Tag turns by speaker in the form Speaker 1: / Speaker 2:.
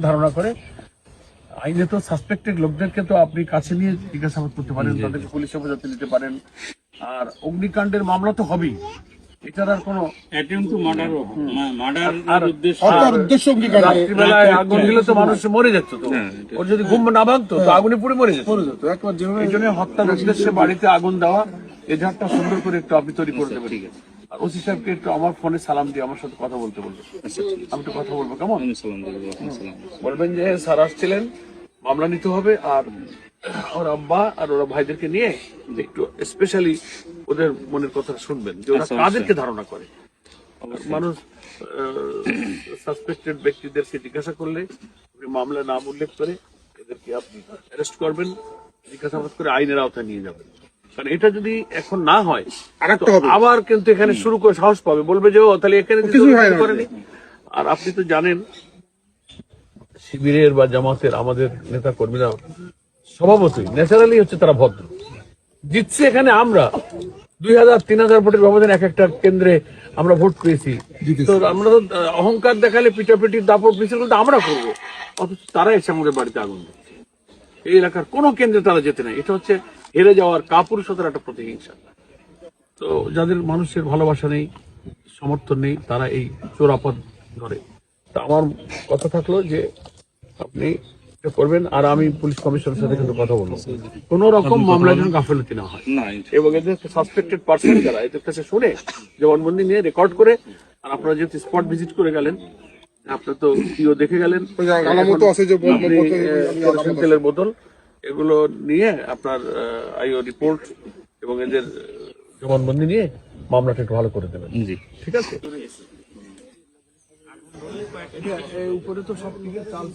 Speaker 1: ধারণা করে আইনে তো সাসপেক্টেড লোকদেরকে তো আপনি কাছে নিয়ে জিজ্ঞাসাবাদ করতে পারেন, তাদেরকে পুলিশ হেফাজতে নিতে পারেন। আর অগ্নিকাণ্ডের মামলা তো হবেই, এটার আর কোনো রাত্রিবেলায় আগুন দিলে তো মানুষ মরে যেত, তো ওর যদি ঘুম না ভাঙতো তো আগুনে পুড়ে মরে যেত। এই জন্য হত্যার উদ্দেশ্যে বাড়িতে আগুন দেওয়া, এজাহারটা সুন্দর করে একটু আপনি তৈরি করে দেবেন। আর ওসি সাহেবকে একটু আমার ফোনে সালাম দিয়ে আমার সাথে কথা বলতে বলবেন। আমি একটু কথা বলবো, কেমন? বলবেন যে স্যার আসছিলেন, মামলা নিতে হবে, আর ওর আব্বা আর ওরা ভাইদেরকে নিয়ে একটু স্পেশালি ওদের মনের কথা শুনবেন যে ওরা কাদেরকে ধারণা করে। মানুষ সাসপেক্টেড ব্যক্তিদেরকে জিজ্ঞাসা করলে মামলা নাম উল্লেখ করে এদেরকে আপনি অ্যারেস্ট করবেন, জিজ্ঞাসাবাদ করে আইনের আওতায় নিয়ে যাবেন। কারণ এটা যদি এখন না হয় আবার কিন্তু এখানে শুরু করে সাহস পাবে, বলবে যে ও তাহলে এখানে করেনি। আর আপনি তো জানেন শিবিরের বা জামাতের আমাদের নেতা কর্মীরা স্বভাবতই ন্যাচারালি হচ্ছে তারা ভদ্র। জিতছে এখানে আমরা 2000-3000 ভোটের ব্যবধানে এক একটা কেন্দ্রে আমরা ভোট পেয়েছি। তো আমরা তো অহংকার দেখালে পিটাপিটি দাপট মিছিল কিন্তু আমরা করবো, অথচ তারা এসে আমাদের বাড়িতে আগুন দিচ্ছে। এই এলাকার কোনো কেন্দ্রে তারা যেতে নাই। এটা হচ্ছে হেরে যাওয়ার কাপুরুষতার একটা প্রতিহিংসা। তো যাদের মানুষের ভালোবাসা নেই, সমর্থন নেই, তারা এই চোরাপথ ধরে। তা আমার কথা থাকলো যে আপনি করবেন, আর আমি পুলিশ কমিশনের সাথে কিন্তু কথা বলবো কোন রকম মামলা যেন গাফিলতি না হয়, এবং এদের সাসপেক্টেড পার্সন যারা এদের কাছে শুনে জবানবন্দি নিয়ে রেকর্ড করে। আর আপনারা যেহেতু স্পট ভিজিট করে গেলেন, আপনার তো প্রিয় দেখে গেলেন তেলের বোতল, এগুলো নিয়ে আপনার আইও রিপোর্ট এবং এদের জবানবন্দি নিয়ে মামলাটা একটু ভালো করে দেবেন। জি, ঠিক আছে। উপরে তো সব দিকে চাল